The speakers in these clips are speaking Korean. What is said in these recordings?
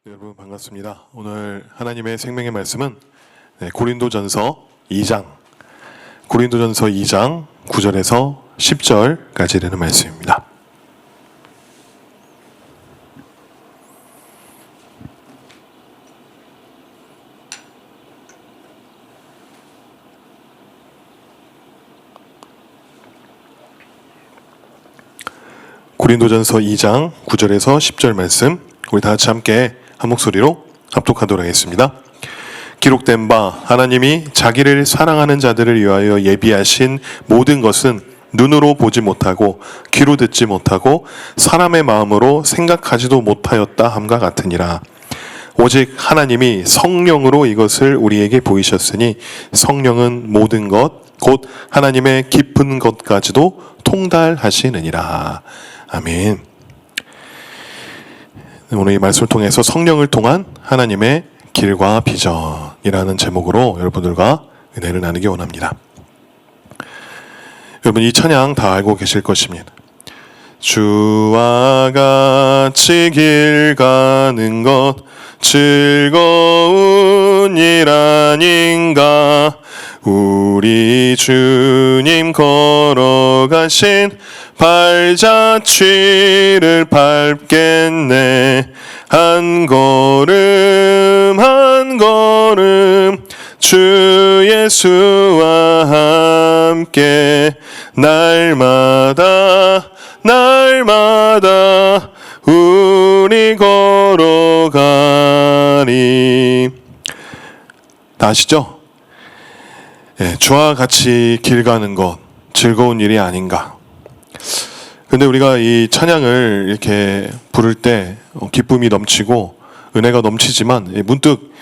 네, 여러분 반갑습니다. 오늘 하나님의 생명의 말씀은 고린도전서 2장 9절에서 10절까지 되는 말씀입니다. 고린도전서 2장 9절에서 10절 말씀, 우리 다 같이 함께 한 목소리로 합독하도록 하겠습니다. 기록된 바 하나님이 자기를 사랑하는 자들을 위하여 예비하신 모든 것은 눈으로 보지 못하고 귀로 듣지 못하고 사람의 마음으로 생각하지도 못하였다 함과 같으니라. 오직 하나님이 성령으로 이것을 우리에게 보이셨으니 성령은 모든 것 곧 하나님의 깊은 것까지도 통달하시느니라. 아멘. 오늘 이 말씀을 통해서 성령을 통한 하나님의 길과 비전이라는 제목으로 여러분들과 은혜를 나누기 원합니다. 여러분, 이 찬양 다 알고 계실 것입니다. 주와 같이 길 가는 것 즐거운 일 아닌가. 우리 주님 걸어가신 발자취를 밟겠네. 한 걸음 한 걸음 주 예수와 함께 날마다 우리 걸어가리. 다 아시죠? 주와 같이 길 가는 것 즐거운 일이 아닌가. 근데 우리가 이 찬양을 이렇게 부를 때 기쁨이 넘치고 은혜가 넘치지만 문득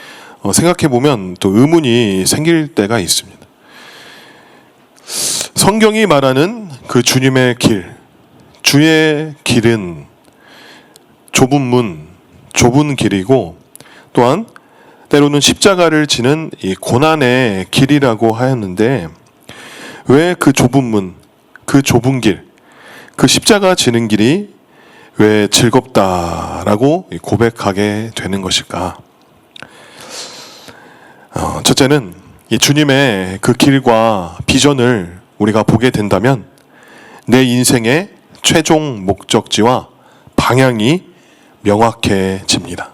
생각해보면 또 의문이 생길 때가 있습니다. 성경이 말하는 그 주님의 길, 주의 길은 좁은 문, 좁은 길이고 또한 때로는 십자가를 지는 이 고난의 길이라고 하였는데, 왜 그 좁은 문, 그 좁은 길, 그 십자가 지는 길이 왜 즐겁다라고 고백하게 되는 것일까? 첫째는 이 주님의 그 길과 비전을 우리가 보게 된다면 내 인생의 최종 목적지와 방향이 명확해집니다.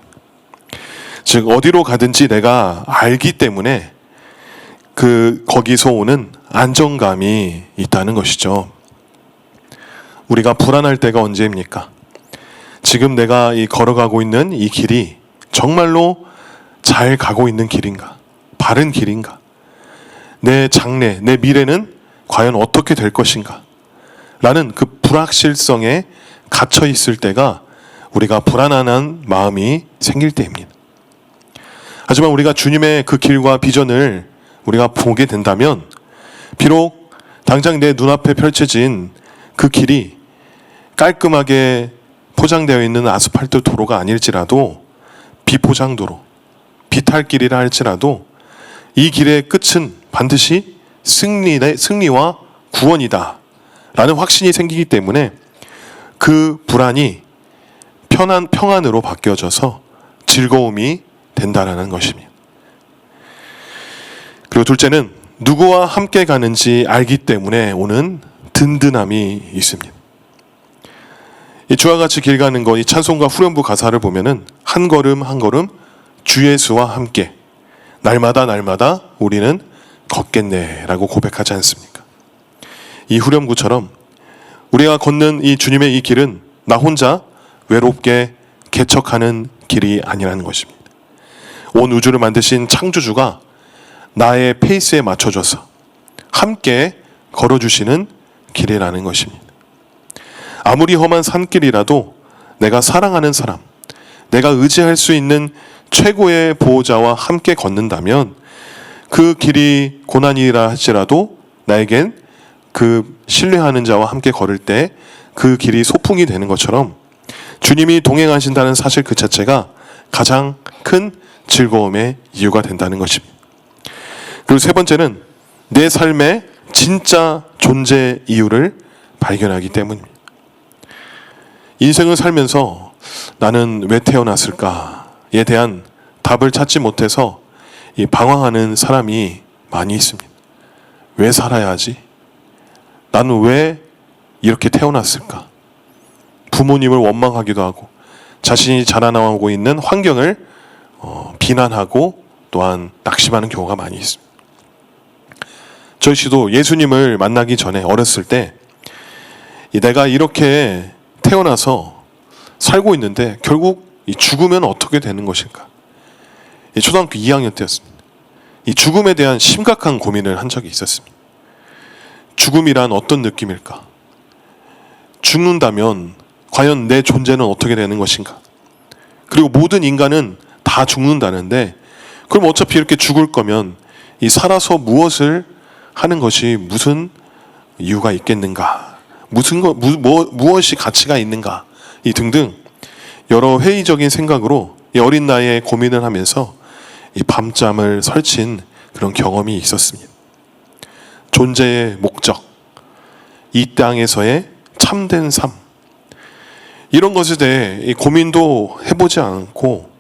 즉 어디로 가든지 내가 알기 때문에 거기서 오는 안정감이 있다는 것이죠. 우리가 불안할 때가 언제입니까? 지금 내가 걸어가고 있는 이 길이 정말로 잘 가고 있는 길인가? 바른 길인가? 내 장래, 내 미래는 과연 어떻게 될 것인가? 라는 그 불확실성에 갇혀 있을 때가 우리가 불안한 마음이 생길 때입니다. 하지만 우리가 주님의 그 길과 비전을 우리가 보게 된다면 비록 당장 내 눈앞에 펼쳐진 그 길이 깔끔하게 포장되어 있는 아스팔트 도로가 아닐지라도 비포장도로, 비탈길이라 할지라도 이 길의 끝은 반드시 승리와 구원이다 라는 확신이 생기기 때문에 그 불안이 평안으로 바뀌어져서 즐거움이 된다라는 것입니다. 그리고 둘째는 누구와 함께 가는지 알기 때문에 오는 든든함이 있습니다. 이 주와 같이 길 가는 것, 이 찬송가 후렴부 가사를 보면은 한 걸음 한 걸음 주 예수와 함께 날마다 우리는 걷겠네라고 고백하지 않습니까? 이 후렴구처럼 우리가 걷는 이 주님의 이 길은 나 혼자 외롭게 개척하는 길이 아니라는 것입니다. 온 우주를 만드신 창조주가 나의 페이스에 맞춰줘서 함께 걸어주시는 길이라는 것입니다. 아무리 험한 산길이라도 내가 사랑하는 사람, 내가 의지할 수 있는 최고의 보호자와 함께 걷는다면 그 길이 고난이라 할지라도 나에겐 그 신뢰하는 자와 함께 걸을 때 그 길이 소풍이 되는 것처럼 주님이 동행하신다는 사실 그 자체가 가장 큰 즐거움의 이유가 된다는 것입니다. 그리고 세 번째는 내 삶의 진짜 존재 이유를 발견하기 때문입니다. 인생을 살면서 나는 왜 태어났을까? 대한 답을 찾지 못해서 이 방황하는 사람이 많이 있습니다. 왜 살아야 하지? 나는 왜 이렇게 태어났을까? 부모님을 원망하기도 하고 자신이 자라나오고 있는 환경을 비난하고 또한 낙심하는 경우가 많이 있습니다. 저희 씨도 예수님을 만나기 전에 어렸을 때 내가 이렇게 태어나서 살고 있는데 결국 이 죽으면 어떻게 되는 것일까? 초등학교 2학년 때였습니다. 이 죽음에 대한 심각한 고민을 한 적이 있었습니다. 죽음이란 어떤 느낌일까? 죽는다면 과연 내 존재는 어떻게 되는 것인가? 그리고 모든 인간은 다 죽는다는데 그럼 어차피 이렇게 죽을 거면 이 살아서 무엇을 하는 것이 무슨 이유가 있겠는가? 무엇이 가치가 있는가? 이 등등 여러 회의적인 생각으로 이 어린 나이에 고민을 하면서 이 밤잠을 설친 그런 경험이 있었습니다. 존재의 목적, 이 땅에서의 참된 삶, 이런 것에 대해 고민도 해보지 않고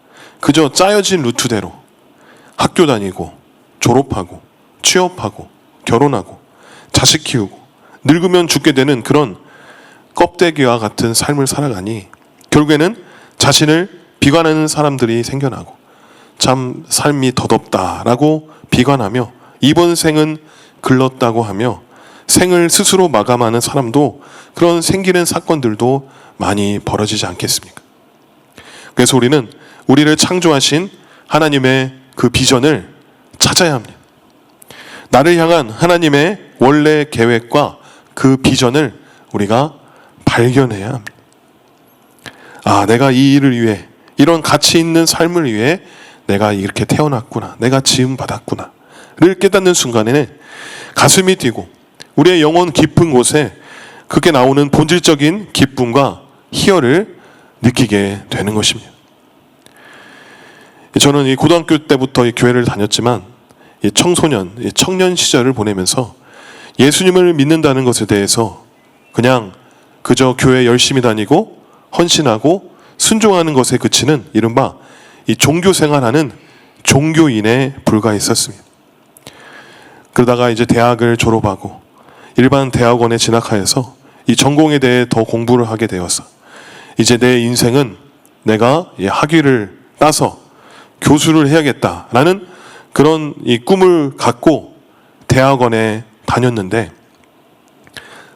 그저 짜여진 루트대로 학교 다니고 졸업하고 취업하고 결혼하고 자식 키우고 늙으면 죽게 되는 그런 껍데기와 같은 삶을 살아가니 결국에는 자신을 비관하는 사람들이 생겨나고 참 삶이 더덥다라고 비관하며 이번 생은 글렀다고 하며 생을 스스로 마감하는 사람도 그런 생기는 사건들도 많이 벌어지지 않겠습니까? 그래서 우리는 우리를 창조하신 하나님의 그 비전을 찾아야 합니다. 나를 향한 하나님의 원래 계획과 그 비전을 우리가 발견해야 합니다. 아, 내가 이 일을 위해, 이런 가치 있는 삶을 위해 내가 이렇게 태어났구나, 내가 지음 받았구나를 깨닫는 순간에는 가슴이 뛰고 우리의 영혼 깊은 곳에 그게 나오는 본질적인 기쁨과 희열을 느끼게 되는 것입니다. 저는 이 고등학교 때부터 이 교회를 다녔지만 이 청소년, 이 청년 시절을 보내면서 예수님을 믿는다는 것에 대해서 그냥 그저 교회 열심히 다니고 헌신하고 순종하는 것에 그치는 이른바 이 종교 생활하는 종교인에 불과했었습니다. 그러다가 이제 대학을 졸업하고 일반 대학원에 진학하여서 이 전공에 대해 더 공부를 하게 되었어. 이제 내 인생은 내가 학위를 따서 교수를 해야겠다라는 그런 이 꿈을 갖고 대학원에 다녔는데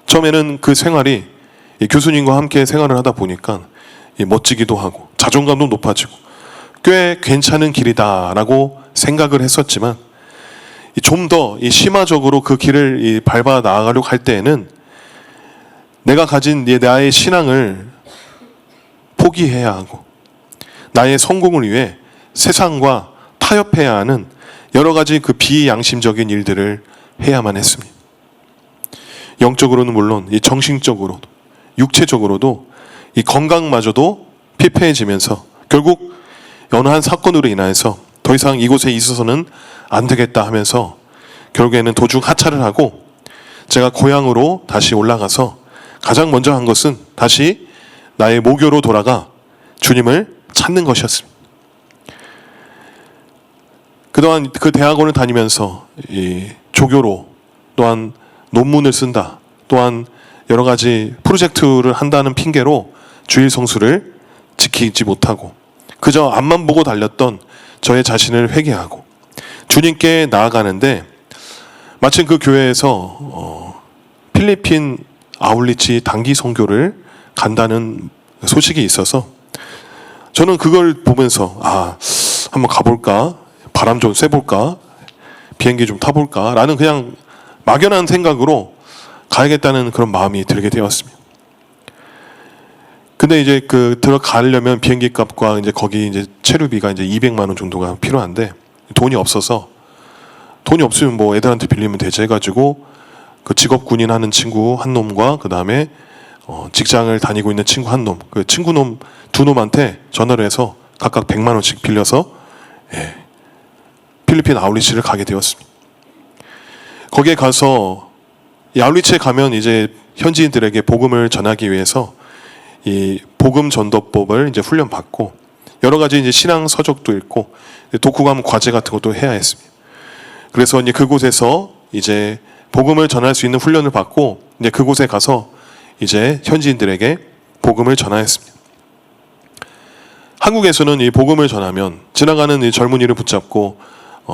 처음에는 그 생활이 이 교수님과 함께 생활을 하다 보니까 멋지기도 하고 자존감도 높아지고 꽤 괜찮은 길이다라고 생각을 했었지만 좀 더 심화적으로 그 길을 밟아 나아가려고 할 때에는 내가 가진 나의 신앙을 포기해야 하고 나의 성공을 위해 세상과 타협해야 하는 여러 가지 그 비양심적인 일들을 해야만 했습니다. 영적으로는 물론 이 정신적으로도 육체적으로도 이 건강마저도 피폐해지면서 결국 어느 한 사건으로 인하여서 더 이상 이곳에 있어서는 안 되겠다 하면서 결국에는 도중 하차를 하고 제가 고향으로 다시 올라가서 가장 먼저 한 것은 다시 나의 모교로 돌아가 주님을 찾는 것이었습니다. 그동안 그 대학원을 다니면서 이 조교로 또한 논문을 쓴다, 또한 여러 가지 프로젝트를 한다는 핑계로 주일 성수를 지키지 못하고 그저 앞만 보고 달렸던 저의 자신을 회개하고 주님께 나아가는데 마침 그 교회에서 필리핀 아울리치 단기 선교를 간다는 소식이 있어서 저는 그걸 보면서 한번 가볼까, 바람 좀 쐬볼까, 비행기 좀 타볼까 라는 그냥 막연한 생각으로 가야겠다는 그런 마음이 들게 되었습니다. 근데 이제 들어가려면 비행기 값과 이제 거기 이제 체류비가 이제 200만 원 정도가 필요한데 돈이 없어서 돈이 없으면 뭐 애들한테 빌리면 되지 해가지고 그 직업 군인 하는 친구 한 놈과 그 다음에 직장을 다니고 있는 친구 한 놈, 그 친구 놈 두 놈한테 전화를 해서 각각 100만 원씩 빌려서 필리핀 아울리치를 가게 되었습니다. 거기에 가서 이 아울리치에 가면 이제 현지인들에게 복음을 전하기 위해서 이 복음 전도법을 이제 훈련 받고 여러 가지 이제 신앙 서적도 읽고 독후감 과제 같은 것도 해야 했습니다. 그래서 이제 그곳에서 이제 복음을 전할 수 있는 훈련을 받고 이제 그곳에 가서 이제 현지인들에게 복음을 전하였습니다. 한국에서는 이 복음을 전하면 지나가는 이 젊은이를 붙잡고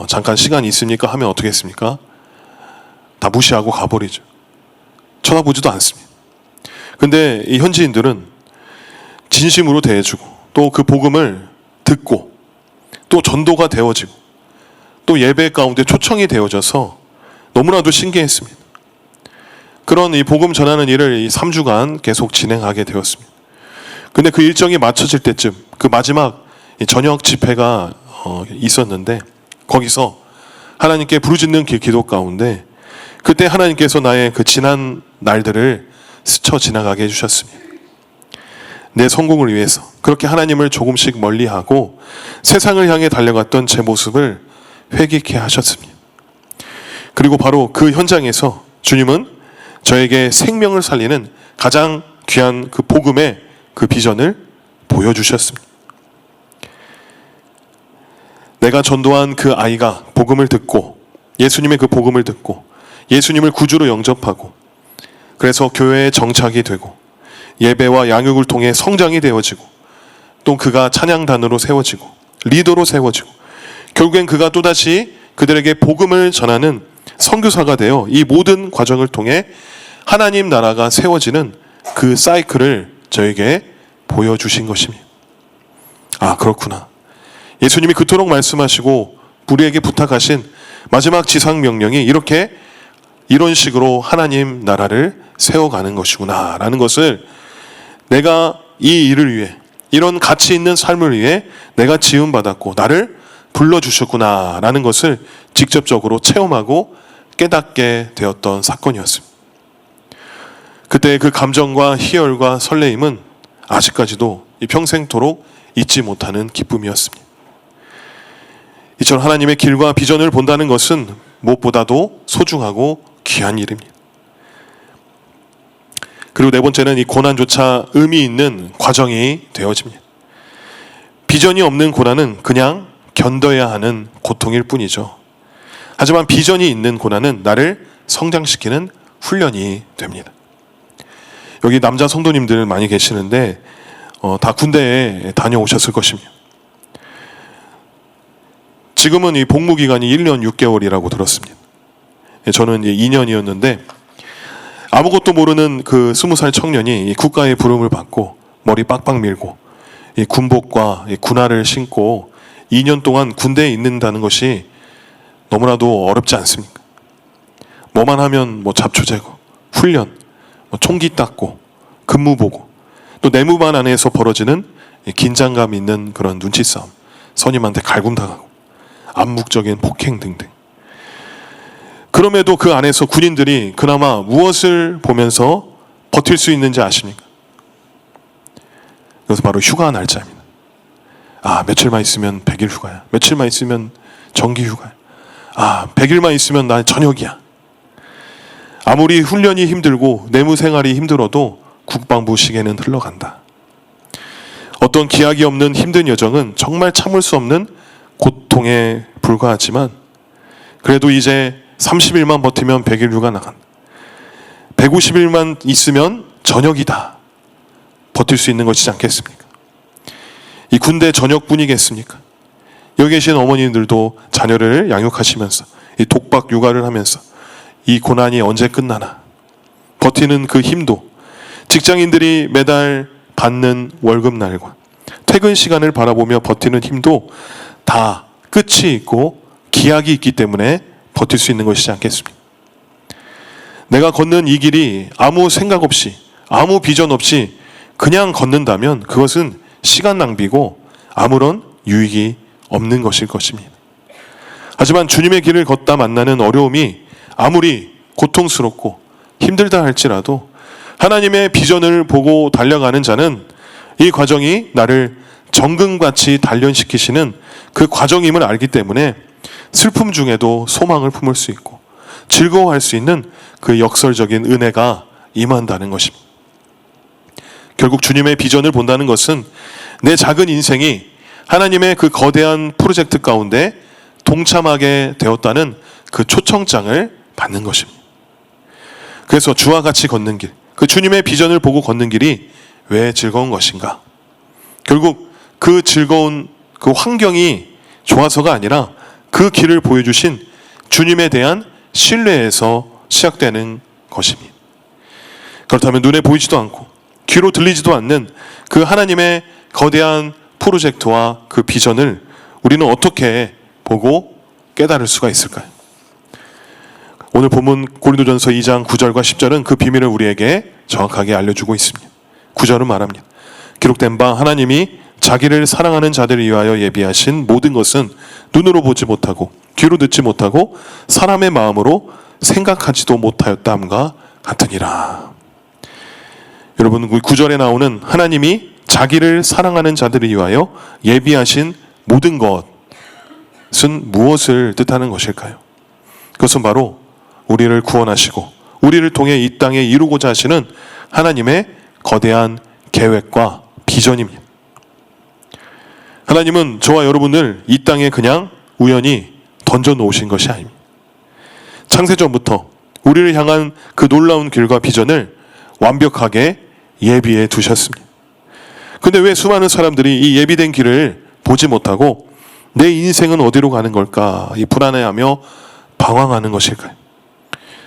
잠깐 시간이 있습니까? 하면 어떻게 했습니까? 다 무시하고 가버리죠. 쳐다보지도 않습니다. 근데 이 현지인들은 진심으로 대해주고 또 그 복음을 듣고 또 전도가 되어지고 또 예배 가운데 초청이 되어져서 너무나도 신기했습니다. 그런 이 복음 전하는 일을 이 3주간 계속 진행하게 되었습니다. 근데 그 일정이 맞춰질 때쯤 그 마지막 저녁 집회가 있었는데 거기서 하나님께 부르짖는 기도 가운데 그때 하나님께서 나의 그 지난 날들을 스쳐 지나가게 해주셨습니다. 내 성공을 위해서 그렇게 하나님을 조금씩 멀리하고 세상을 향해 달려갔던 제 모습을 회개케 하셨습니다. 그리고 바로 그 현장에서 주님은 저에게 생명을 살리는 가장 귀한 그 복음의 그 비전을 보여주셨습니다. 내가 전도한 그 아이가 복음을 듣고 예수님의 그 복음을 듣고 예수님을 구주로 영접하고 그래서 교회에 정착이 되고 예배와 양육을 통해 성장이 되어지고 또 그가 찬양단으로 세워지고 리더로 세워지고 결국엔 그가 또다시 그들에게 복음을 전하는 선교사가 되어 이 모든 과정을 통해 하나님 나라가 세워지는 그 사이클을 저에게 보여주신 것입니다. 아, 그렇구나. 예수님이 그토록 말씀하시고 우리에게 부탁하신 마지막 지상 명령이 이런 식으로 하나님 나라를 세워가는 것이구나 라는 것을 내가 이 일을 위해 이런 가치 있는 삶을 위해 내가 지음받았고 나를 불러주셨구나 라는 것을 직접적으로 체험하고 깨닫게 되었던 사건이었습니다. 그때의 그 감정과 희열과 설레임은 아직까지도 평생토록 잊지 못하는 기쁨이었습니다. 이처럼 하나님의 길과 비전을 본다는 것은 무엇보다도 소중하고 귀한 일입니다. 그리고 네 번째는 이 고난조차 의미 있는 과정이 되어집니다. 비전이 없는 고난은 그냥 견뎌야 하는 고통일 뿐이죠. 하지만 비전이 있는 고난은 나를 성장시키는 훈련이 됩니다. 여기 남자 성도님들 많이 계시는데 다 군대에 다녀오셨을 것입니다. 지금은 이 복무기간이 1년 6개월이라고 들었습니다. 저는 2년이었는데 아무것도 모르는 그 20살 청년이 국가의 부름을 받고 머리 빡빡 밀고 이 군복과 이 군화를 신고 2년 동안 군대에 있는다는 것이 너무나도 어렵지 않습니까? 뭐만 하면 잡초 제거, 훈련, 총기 닦고, 근무 보고, 또 내무반 안에서 벌어지는 긴장감 있는 그런 눈치 싸움, 선임한테 갈굼당하고, 암묵적인 폭행 등등. 그럼에도 그 안에서 군인들이 그나마 무엇을 보면서 버틸 수 있는지 아십니까? 그것은 바로 휴가 날짜입니다. 아, 며칠만 있으면 100일 휴가야. 며칠만 있으면 정기 휴가야. 아, 100일만 있으면 난 전역이야. 아무리 훈련이 힘들고 내무 생활이 힘들어도 국방부 시계는 흘러간다. 어떤 기약이 없는 힘든 여정은 정말 참을 수 없는 고통에 불과하지만 그래도 이제 30일만 버티면 100일 휴가 나간다. 150일만 있으면 전역이다. 버틸 수 있는 것이지 않겠습니까? 이 군대 전역뿐이겠습니까? 여기 계신 어머님들도 자녀를 양육하시면서 이 독박 육아를 하면서 이 고난이 언제 끝나나 버티는 그 힘도 직장인들이 매달 받는 월급날과 퇴근 시간을 바라보며 버티는 힘도 다 끝이 있고 기약이 있기 때문에 버틸 수 있는 것이지 않겠습니까? 내가 걷는 이 길이 아무 생각 없이 아무 비전 없이 그냥 걷는다면 그것은 시간 낭비고 아무런 유익이 없는 것일 것입니다. 하지만 주님의 길을 걷다 만나는 어려움이 아무리 고통스럽고 힘들다 할지라도 하나님의 비전을 보고 달려가는 자는 이 과정이 나를 정금같이 단련시키시는 그 과정임을 알기 때문에 슬픔 중에도 소망을 품을 수 있고 즐거워할 수 있는 그 역설적인 은혜가 임한다는 것입니다. 결국 주님의 비전을 본다는 것은 내 작은 인생이 하나님의 그 거대한 프로젝트 가운데 동참하게 되었다는 그 초청장을 받는 것입니다. 그래서 주와 같이 걷는 길, 그 주님의 비전을 보고 걷는 길이 왜 즐거운 것인가? 결국 그 즐거운 그 환경이 좋아서가 아니라 그 길을 보여주신 주님에 대한 신뢰에서 시작되는 것입니다. 그렇다면 눈에 보이지도 않고 귀로 들리지도 않는 그 하나님의 거대한 프로젝트와 그 비전을 우리는 어떻게 보고 깨달을 수가 있을까요? 오늘 본문 고린도전서 2장 9절과 10절은 그 비밀을 우리에게 정확하게 알려주고 있습니다. 9절은 말합니다. 기록된 바 하나님이 자기를 사랑하는 자들을 위하여 예비하신 모든 것은 눈으로 보지 못하고 귀로 듣지 못하고 사람의 마음으로 생각하지도 못하였다함과 같으니라. 여러분, 9절에 나오는 하나님이 자기를 사랑하는 자들을 위하여 예비하신 모든 것은 무엇을 뜻하는 것일까요? 그것은 바로 우리를 구원하시고 우리를 통해 이 땅에 이루고자 하시는 하나님의 거대한 계획과 비전입니다. 하나님은 저와 여러분을 이 땅에 그냥 우연히 던져 놓으신 것이 아닙니다. 창세전부터 우리를 향한 그 놀라운 길과 비전을 완벽하게 예비해 두셨습니다. 근데 왜 수많은 사람들이 이 예비된 길을 보지 못하고 내 인생은 어디로 가는 걸까 이 불안해하며 방황하는 것일까요?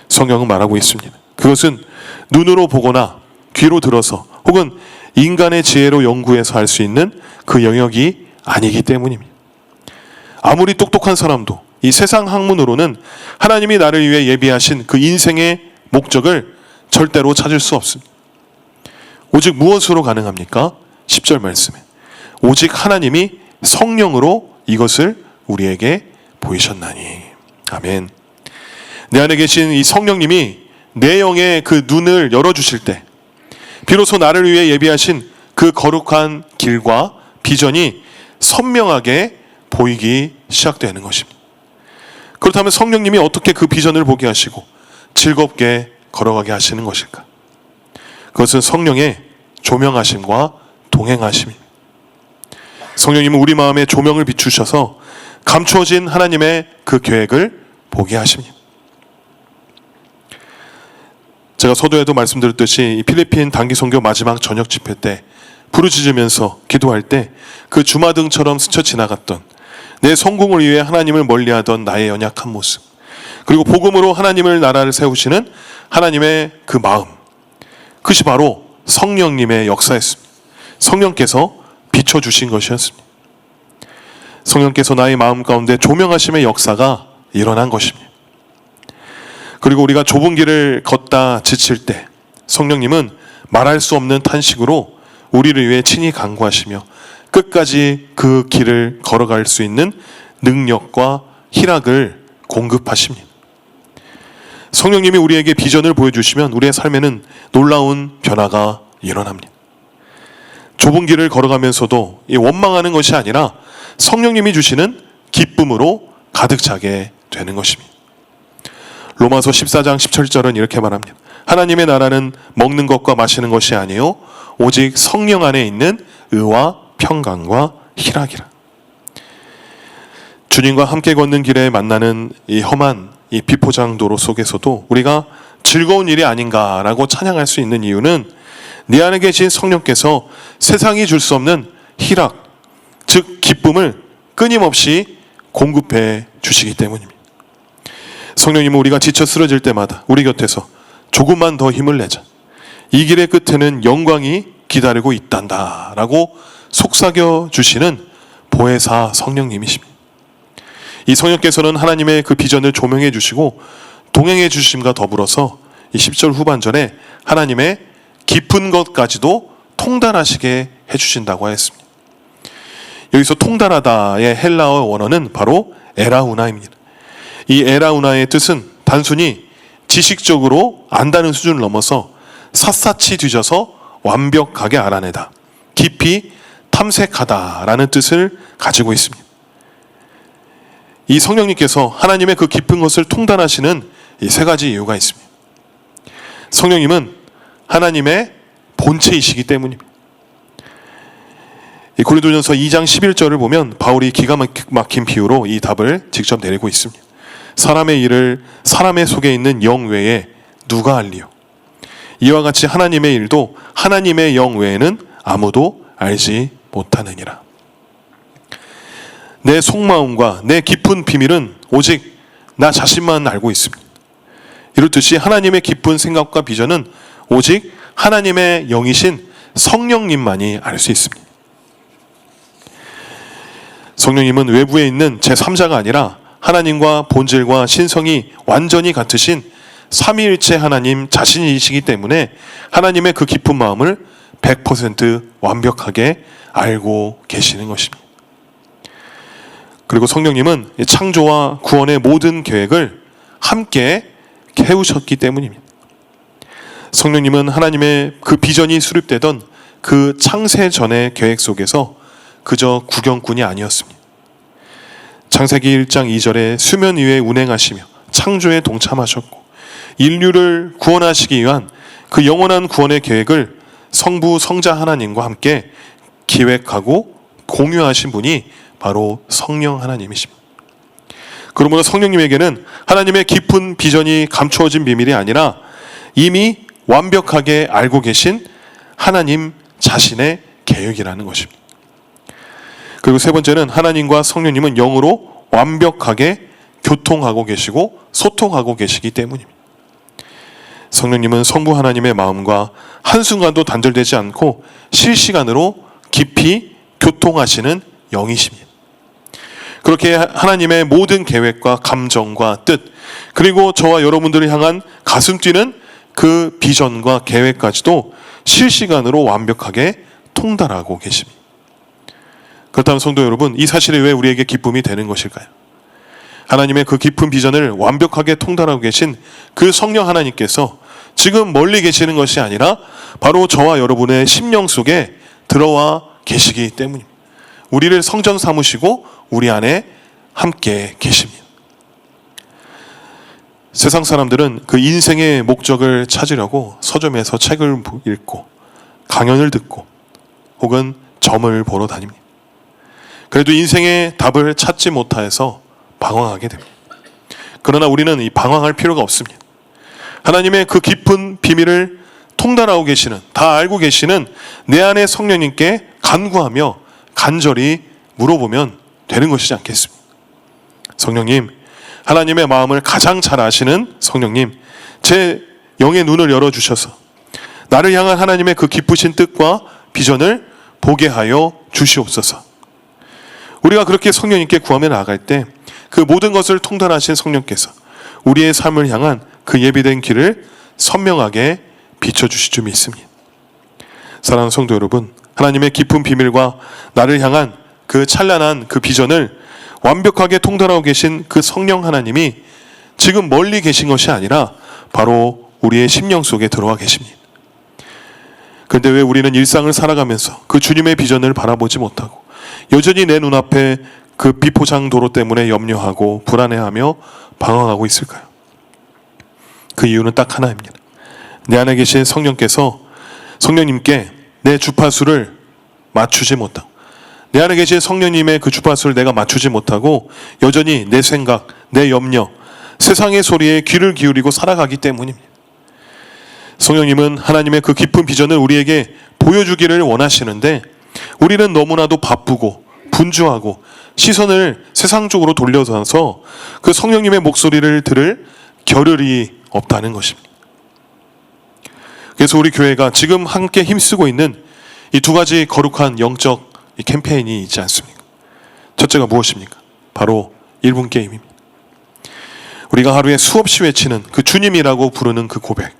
성경은 말하고 있습니다. 그것은 눈으로 보거나 귀로 들어서 혹은 인간의 지혜로 연구해서 할 수 있는 그 영역이 아니기 때문입니다. 아무리 똑똑한 사람도 이 세상 학문으로는 하나님이 나를 위해 예비하신 그 인생의 목적을 절대로 찾을 수 없습니다. 오직 무엇으로 가능합니까? 10절 말씀에 오직 하나님이 성령으로 이것을 우리에게 보이셨나니. 아멘. 내 안에 계신 이 성령님이 내 영의 그 눈을 열어주실 때 비로소 나를 위해 예비하신 그 거룩한 길과 비전이 선명하게 보이기 시작되는 것입니다. 그렇다면 성령님이 어떻게 그 비전을 보게 하시고 즐겁게 걸어가게 하시는 것일까? 그것은 성령의 조명하심과 동행하심입니다. 성령님은 우리 마음에 조명을 비추셔서 감추어진 하나님의 그 계획을 보게 하십니다. 제가 서두에도 말씀드렸듯이 필리핀 단기 선교 마지막 저녁 집회 때 부르짖으면서 기도할 때 그 주마등처럼 스쳐 지나갔던 내 성공을 위해 하나님을 멀리하던 나의 연약한 모습, 그리고 복음으로 하나님을 나라를 세우시는 하나님의 그 마음, 그것이 바로 성령님의 역사였습니다. 성령께서 비춰주신 것이었습니다. 성령께서 나의 마음 가운데 조명하심의 역사가 일어난 것입니다. 그리고 우리가 좁은 길을 걷다 지칠 때 성령님은 말할 수 없는 탄식으로 우리를 위해 친히 간구하시며 끝까지 그 길을 걸어갈 수 있는 능력과 희락을 공급하십니다. 성령님이 우리에게 비전을 보여주시면 우리의 삶에는 놀라운 변화가 일어납니다. 좁은 길을 걸어가면서도 원망하는 것이 아니라 성령님이 주시는 기쁨으로 가득 차게 되는 것입니다. 로마서 14장 17절은 이렇게 말합니다. 하나님의 나라는 먹는 것과 마시는 것이 아니요 오직 성령 안에 있는 의와 평강과 희락이라. 주님과 함께 걷는 길에 만나는 이 험한 이 비포장 도로 속에서도 우리가 즐거운 일이 아닌가라고 찬양할 수 있는 이유는 내 안에 계신 성령께서 세상이 줄 수 없는 희락, 즉 기쁨을 끊임없이 공급해 주시기 때문입니다. 성령님은 우리가 지쳐 쓰러질 때마다 우리 곁에서 조금만 더 힘을 내자, 이 길의 끝에는 영광이 기다리고 있단다 라고 속삭여 주시는 보혜사 성령님이십니다. 이 성령께서는 하나님의 그 비전을 조명해 주시고 동행해 주심과 더불어서 이 10절 후반절에 하나님의 깊은 것까지도 통달하시게 해주신다고 하였습니다. 여기서 통달하다의 헬라어 원어는 바로 에라우나입니다. 이 에라우나의 뜻은 단순히 지식적으로 안다는 수준을 넘어서 샅샅이 뒤져서 완벽하게 알아내다, 깊이 탐색하다라는 뜻을 가지고 있습니다. 이 성령님께서 하나님의 그 깊은 것을 통달하시는 이 세 가지 이유가 있습니다. 성령님은 하나님의 본체이시기 때문입니다. 이 고린도전서 2장 11절을 보면 바울이 기가 막힌 비유로 이 답을 직접 내리고 있습니다. 사람의 일을 사람의 속에 있는 영 외에 누가 알리요? 이와 같이 하나님의 일도 하나님의 영 외에는 아무도 알지 못하느니라. 내 속마음과 내 깊은 비밀은 오직 나 자신만 알고 있습니다. 이렇듯이 하나님의 깊은 생각과 비전은 오직 하나님의 영이신 성령님만이 알 수 있습니다. 성령님은 외부에 있는 제3자가 아니라 하나님과 본질과 신성이 완전히 같으신 삼위일체 하나님 자신이시기 때문에 하나님의 그 깊은 마음을 100% 완벽하게 알고 계시는 것입니다. 그리고 성령님은 창조와 구원의 모든 계획을 함께 해오셨기 때문입니다. 성령님은 하나님의 그 비전이 수립되던 그 창세 전의 계획 속에서 그저 구경꾼이 아니었습니다. 창세기 1장 2절에 수면 위에 운행하시며 창조에 동참하셨고 인류를 구원하시기 위한 그 영원한 구원의 계획을 성부 성자 하나님과 함께 기획하고 공유하신 분이 바로 성령 하나님이십니다. 그러므로 성령님에게는 하나님의 깊은 비전이 감추어진 비밀이 아니라 이미 완벽하게 알고 계신 하나님 자신의 계획이라는 것입니다. 그리고 세 번째는 하나님과 성령님은 영으로 완벽하게 교통하고 계시고 소통하고 계시기 때문입니다. 성령님은 성부 하나님의 마음과 한순간도 단절되지 않고 실시간으로 깊이 교통하시는 영이십니다. 그렇게 하나님의 모든 계획과 감정과 뜻, 그리고 저와 여러분들을 향한 가슴 뛰는 그 비전과 계획까지도 실시간으로 완벽하게 통달하고 계십니다. 그렇다면 성도 여러분, 이 사실이 왜 우리에게 기쁨이 되는 것일까요? 하나님의 그 깊은 비전을 완벽하게 통달하고 계신 그 성령 하나님께서 지금 멀리 계시는 것이 아니라 바로 저와 여러분의 심령 속에 들어와 계시기 때문입니다. 우리를 성전 삼으시고 우리 안에 함께 계십니다. 세상 사람들은 그 인생의 목적을 찾으려고 서점에서 책을 읽고 강연을 듣고 혹은 점을 보러 다닙니다. 그래도 인생의 답을 찾지 못해서 방황하게 됩니다. 그러나 우리는 이 방황할 필요가 없습니다. 하나님의 그 깊은 비밀을 통달하고 계시는, 다 알고 계시는 내 안의 성령님께 간구하며 간절히 물어보면 되는 것이지 않겠습니까? 성령님, 하나님의 마음을 가장 잘 아시는 성령님, 제 영의 눈을 열어주셔서 나를 향한 하나님의 그 기쁘신 뜻과 비전을 보게 하여 주시옵소서. 우리가 그렇게 성령님께 구하며 나아갈 때 그 모든 것을 통달하신 성령께서 우리의 삶을 향한 그 예비된 길을 선명하게 비춰주실 줄 믿습니다. 사랑하는 성도 여러분, 하나님의 깊은 비밀과 나를 향한 그 찬란한 그 비전을 완벽하게 통달하고 계신 그 성령 하나님이 지금 멀리 계신 것이 아니라 바로 우리의 심령 속에 들어와 계십니다. 그런데 왜 우리는 일상을 살아가면서 그 주님의 비전을 바라보지 못하고 여전히 내 눈앞에 그 비포장 도로 때문에 염려하고 불안해하며 방황하고 있을까요? 그 이유는 딱 하나입니다. 내 안에 계신 성령님께 내 주파수를 맞추지 못하고, 내 안에 계신 성령님의 그 주파수를 내가 맞추지 못하고 여전히 내 생각, 내 염려, 세상의 소리에 귀를 기울이고 살아가기 때문입니다. 성령님은 하나님의 그 깊은 비전을 우리에게 보여주기를 원하시는데 우리는 너무나도 바쁘고 분주하고 시선을 세상 쪽으로 돌려서 그 성령님의 목소리를 들을 겨를이 없다는 것입니다. 그래서 우리 교회가 지금 함께 힘쓰고 있는 이 두 가지 거룩한 영적 캠페인이 있지 않습니까? 첫째가 무엇입니까? 바로 1분 게임입니다. 우리가 하루에 수없이 외치는 그 주님이라고 부르는 그 고백,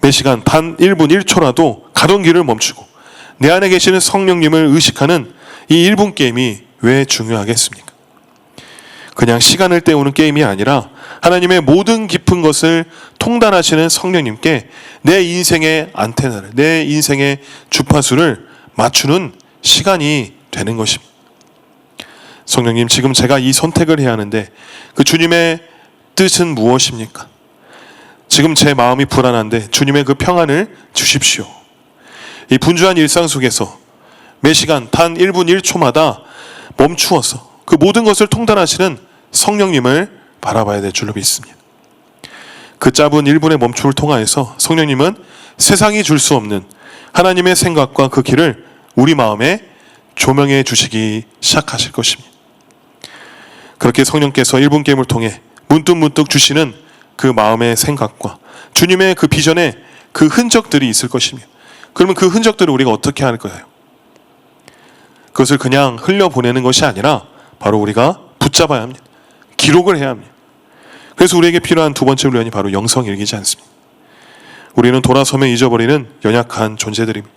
매 시간 단 1분 1초라도 가던 길을 멈추고 내 안에 계시는 성령님을 의식하는 이 1분 게임이 왜 중요하겠습니까? 그냥 시간을 때우는 게임이 아니라 하나님의 모든 깊은 것을 통달하시는 성령님께 내 인생의 안테나를, 내 인생의 주파수를 맞추는 시간이 되는 것입니다. 성령님, 지금 제가 이 선택을 해야 하는데 그 주님의 뜻은 무엇입니까? 지금 제 마음이 불안한데 주님의 그 평안을 주십시오. 이 분주한 일상 속에서 매 시간 단 1분 1초마다 멈추어서 그 모든 것을 통달하시는 성령님을 바라봐야 될 줄로 믿습니다. 그 짧은 1분의 멈춤을 통하여서 성령님은 세상이 줄 수 없는 하나님의 생각과 그 길을 우리 마음에 조명해 주시기 시작하실 것입니다. 그렇게 성령께서 1분 게임을 통해 문득문득 주시는 그 마음의 생각과 주님의 그 비전에 그 흔적들이 있을 것입니다. 그러면 그 흔적들을 우리가 어떻게 할 거예요? 그것을 그냥 흘려보내는 것이 아니라 바로 우리가 붙잡아야 합니다. 기록을 해야 합니다. 그래서 우리에게 필요한 두 번째 훈련이 바로 영성일기지 않습니다. 우리는 돌아서면 잊어버리는 연약한 존재들입니다.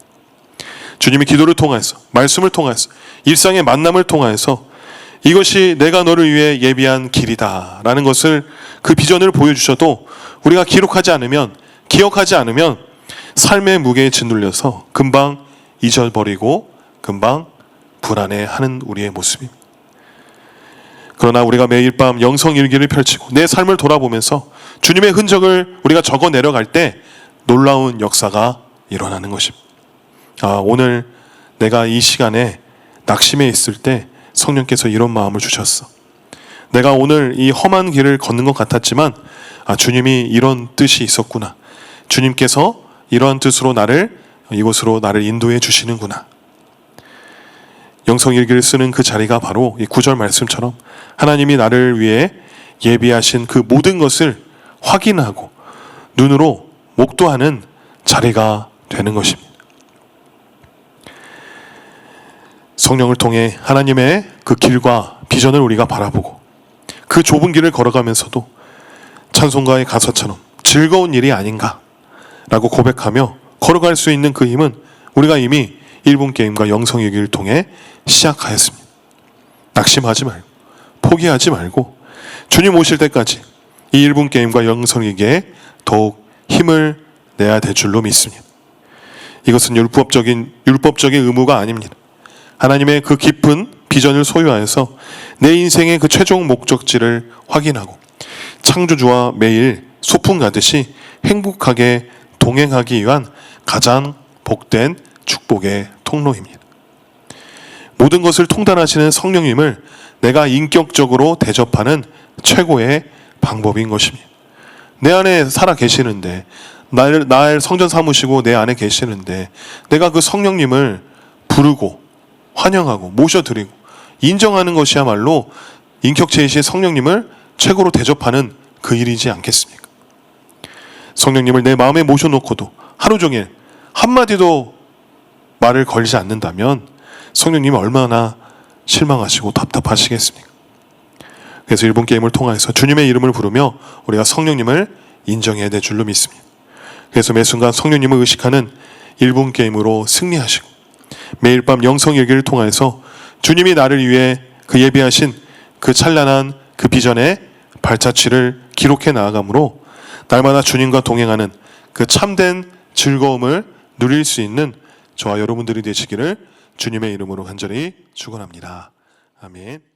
주님이 기도를 통하여서, 말씀을 통하여서, 일상의 만남을 통하여서 이것이 내가 너를 위해 예비한 길이다 라는 것을, 그 비전을 보여주셔도 우리가 기록하지 않으면, 기억하지 않으면 삶의 무게에 짓눌려서 금방 잊어버리고 금방 불안해하는 우리의 모습입니다. 그러나 우리가 매일 밤 영성일기를 펼치고 내 삶을 돌아보면서 주님의 흔적을 우리가 적어 내려갈 때 놀라운 역사가 일어나는 것입니다. 오늘 내가 이 시간에 낙심해 있을 때 성령께서 이런 마음을 주셨어. 내가 오늘 이 험한 길을 걷는 것 같았지만 주님이 이런 뜻이 있었구나. 주님께서 이러한 뜻으로 이곳으로 나를 인도해 주시는구나. 영성일기를 쓰는 그 자리가 바로 이 9절 말씀처럼 하나님이 나를 위해 예비하신 그 모든 것을 확인하고 눈으로 목도하는 자리가 되는 것입니다. 성령을 통해 하나님의 그 길과 비전을 우리가 바라보고 그 좁은 길을 걸어가면서도 찬송가의 가사처럼 즐거운 일이 아닌가라고 고백하며 걸어갈 수 있는 그 힘은 우리가 이미 1분 게임과 영성일기를 통해 시작하였습니다. 낙심하지 말고 포기하지 말고 주님 오실 때까지 이 1분 게임과 영성일기에 더욱 힘을 내야 될 줄로 믿습니다. 이것은 율법적인 의무가 아닙니다. 하나님의 그 깊은 비전을 소유하여서 내 인생의 그 최종 목적지를 확인하고 창조주와 매일 소풍 가듯이 행복하게 동행하기 위한 가장 복된 축복의 통로입니다. 모든 것을 통달하시는 성령님을 내가 인격적으로 대접하는 최고의 방법인 것입니다. 내 안에 살아 계시는데, 날 성전 삼으시고 내 안에 계시는데 내가 그 성령님을 부르고 환영하고 모셔드리고 인정하는 것이야말로 인격체이신 성령님을 최고로 대접하는 그 일이지 않겠습니까? 성령님을 내 마음에 모셔놓고도 하루 종일 한마디도 말을 걸지 않는다면 성령님이 얼마나 실망하시고 답답하시겠습니까? 그래서 1분 게임을 통해서 주님의 이름을 부르며 우리가 성령님을 인정해야 될 줄로 믿습니다. 그래서 매 순간 성령님을 의식하는 1분 게임으로 승리하시고 매일 밤 영성일기를 통해서 주님이 나를 위해 그 예비하신 그 찬란한 그 비전의 발자취를 기록해 나아가므로 날마다 주님과 동행하는 그 참된 즐거움을 누릴 수 있는 저와 여러분들이 되시기를 주님의 이름으로 간절히 축원합니다. 아멘.